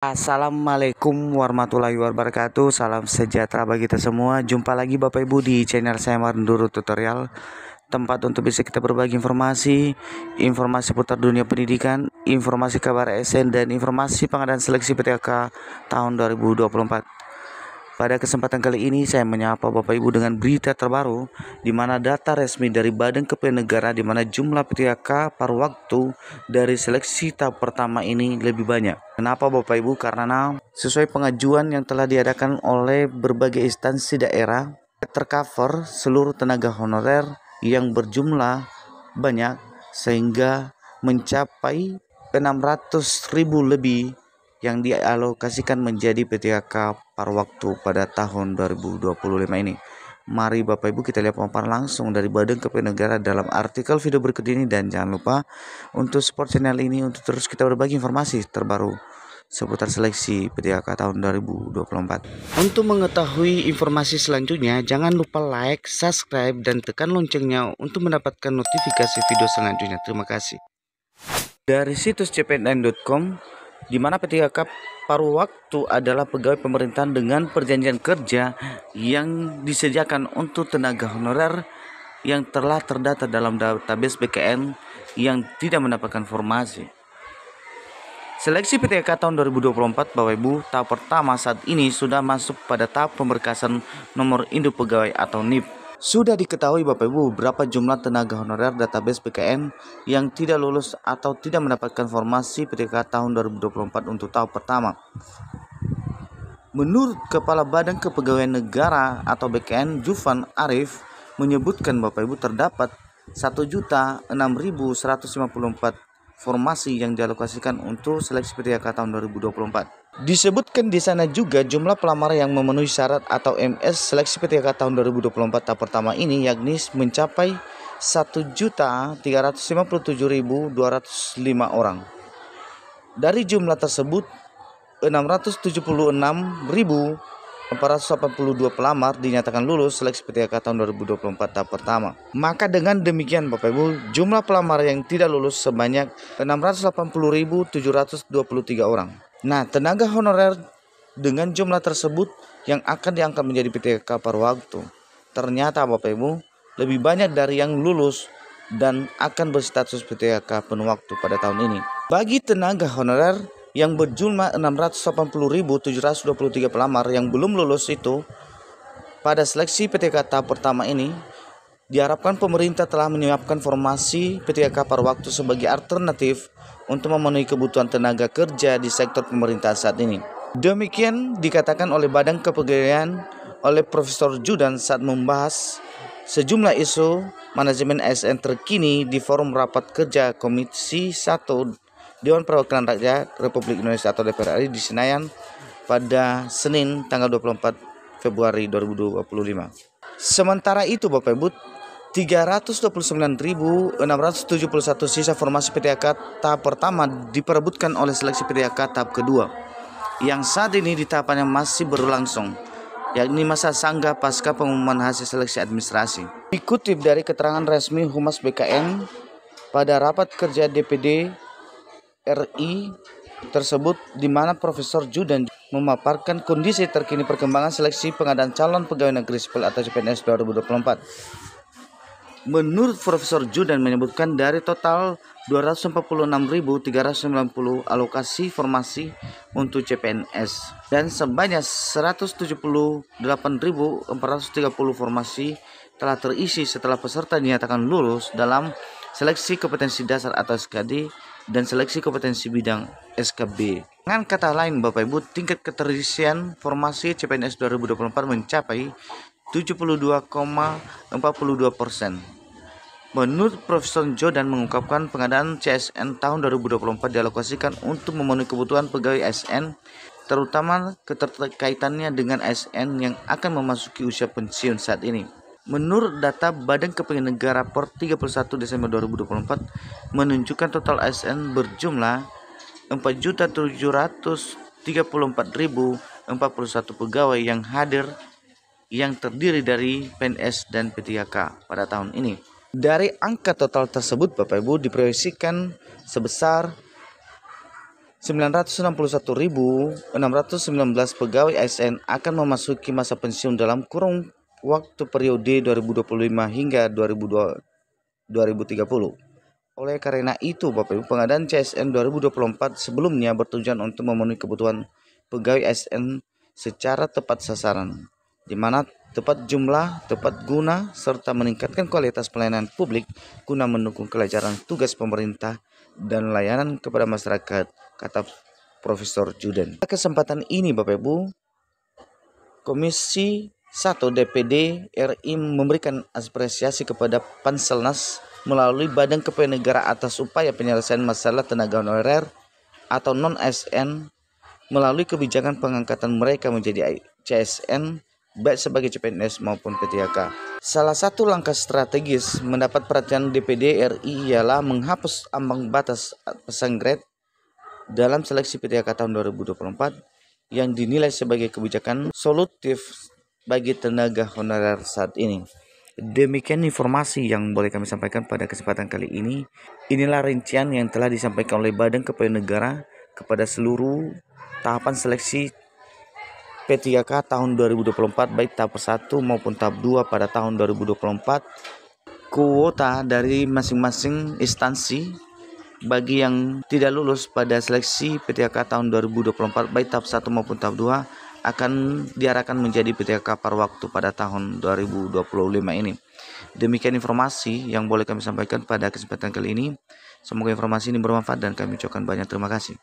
Assalamualaikum warahmatullahi wabarakatuh. Salam sejahtera bagi kita semua. Jumpa lagi Bapak Ibu di channel saya Marnduru Tutorial, tempat untuk bisa kita berbagi informasi putar dunia pendidikan, informasi kabar ASN, dan informasi pengadaan seleksi PTK tahun 2024. Pada kesempatan kali ini saya menyapa Bapak Ibu dengan berita terbaru, di mana data resmi dari Badan Kepegawaian Negara di mana jumlah PTK paruh waktu dari seleksi tahap pertama ini lebih banyak. Kenapa Bapak Ibu? Karena sesuai pengajuan yang telah diadakan oleh berbagai instansi daerah, tercover seluruh tenaga honorer yang berjumlah banyak sehingga mencapai 600.000 lebih yang dialokasikan menjadi PTK paruh waktu pada tahun 2025 ini. Mari Bapak Ibu kita lihat pemaparan langsung dari Badan Kepegawaian Negara dalam artikel video berikut ini, dan jangan lupa untuk support channel ini untuk terus kita berbagi informasi terbaru seputar seleksi PTK tahun 2024. Untuk mengetahui informasi selanjutnya, jangan lupa like, subscribe, dan tekan loncengnya untuk mendapatkan notifikasi video selanjutnya. Terima kasih. Dari situs cpns.com, di mana PTK paruh waktu adalah pegawai pemerintahan dengan perjanjian kerja yang disediakan untuk tenaga honorer yang telah terdata dalam database BKN yang tidak mendapatkan formasi. Seleksi PTK tahun 2024 Bapak Ibu, tahap pertama saat ini sudah masuk pada tahap pemberkasan nomor induk pegawai atau NIP. Sudah diketahui Bapak Ibu berapa jumlah tenaga honorer database BKN yang tidak lulus atau tidak mendapatkan formasi PTK tahun 2024 untuk tahap pertama. Menurut Kepala Badan Kepegawaian Negara atau BKN Jufan Arif menyebutkan Bapak Ibu terdapat 1.006.154 formasi yang dialokasikan untuk seleksi PTK tahun 2024. Disebutkan di sana juga jumlah pelamar yang memenuhi syarat atau MS seleksi PTK tahun 2024 tahap pertama ini yakni mencapai 1.357.205 orang. Dari jumlah tersebut 676.482 pelamar dinyatakan lulus seleksi PTK tahun 2024 tahap pertama. Maka dengan demikian Bapak Ibu, jumlah pelamar yang tidak lulus sebanyak 680.723 orang. Nah, tenaga honorer dengan jumlah tersebut yang akan diangkat menjadi PTK paruh waktu, ternyata Bapak Ibu lebih banyak dari yang lulus dan akan berstatus PTK penuh waktu pada tahun ini. Bagi tenaga honorer yang berjumlah 680.723 pelamar yang belum lulus itu pada seleksi PTK tahap pertama ini, diharapkan pemerintah telah menyiapkan formasi PTK paruh waktu sebagai alternatif untuk memenuhi kebutuhan tenaga kerja di sektor pemerintahan saat ini. Demikian dikatakan oleh Badan Kepegawaian oleh Profesor Judan saat membahas sejumlah isu manajemen ASN terkini di forum rapat kerja Komisi 1 Dewan Perwakilan Rakyat Republik Indonesia atau DPR RI di Senayan pada Senin tanggal 24 Februari 2025. Sementara itu Bapak Ibu, 329.671 sisa formasi PTK tahap pertama diperebutkan oleh seleksi PTK tahap kedua yang saat ini di tahapan yang masih berlangsung, yakni masa sanggah pasca pengumuman hasil seleksi administrasi. Dikutip dari keterangan resmi Humas BKN pada rapat kerja DPD RI tersebut, di mana Profesor Judan memaparkan kondisi terkini perkembangan seleksi pengadaan calon pegawai negeri sipil atau CPNS 2024. Menurut Profesor Judan menyebutkan dari total 246.390 alokasi formasi untuk CPNS dan sebanyak 178.430 formasi telah terisi setelah peserta dinyatakan lulus dalam seleksi kompetensi dasar atau SKD dan seleksi kompetensi bidang SKB. Dengan kata lain Bapak Ibu, tingkat keterisian formasi CPNS 2024 mencapai 72,42%. Menurut Profesor Jodan mengungkapkan pengadaan CSN tahun 2024 dialokasikan untuk memenuhi kebutuhan pegawai ASN, terutama keterkaitannya dengan ASN yang akan memasuki usia pensiun saat ini. Menurut data Badan Kepegawaian Negara per 31 Desember 2024 menunjukkan total ASN berjumlah 4.734.041 pegawai yang hadir yang terdiri dari PNS dan PTK pada tahun ini. Dari angka total tersebut Bapak Ibu diproyeksikan sebesar 961.619 pegawai ASN akan memasuki masa pensiun dalam kurun waktu periode 2025 hingga 2030. Oleh karena itu, Bapak Ibu, pengadaan CSN 2024 sebelumnya bertujuan untuk memenuhi kebutuhan pegawai ASN secara tepat sasaran, di mana tepat jumlah, tepat guna, serta meningkatkan kualitas pelayanan publik guna mendukung kelancaran tugas pemerintah dan layanan kepada masyarakat, kata Profesor Juden. Pada kesempatan ini, Bapak Ibu, Komisi 1 DPD RI memberikan apresiasi kepada Panselnas melalui Badan Kepegawaian Negara atas upaya penyelesaian masalah tenaga honorer atau non-ASN melalui kebijakan pengangkatan mereka menjadi CSN baik sebagai CPNS maupun PTHK. Salah satu langkah strategis mendapat perhatian DPD RI ialah menghapus ambang batas pasang grade dalam seleksi PTHK tahun 2024 yang dinilai sebagai kebijakan solutif bagi tenaga honorer saat ini. Demikian informasi yang boleh kami sampaikan pada kesempatan kali ini. Inilah rincian yang telah disampaikan oleh Badan Kepegawaian Negara kepada seluruh tahapan seleksi P3K tahun 2024 baik tahap 1 maupun tahap 2 pada tahun 2024. Kuota dari masing-masing instansi bagi yang tidak lulus pada seleksi PTHK tahun 2024 baik tahap 1 maupun tahap 2 akan diarahkan menjadi PTHK par waktu pada tahun 2025 ini. Demikian informasi yang boleh kami sampaikan pada kesempatan kali ini. Semoga informasi ini bermanfaat dan kami ucapkan banyak terima kasih.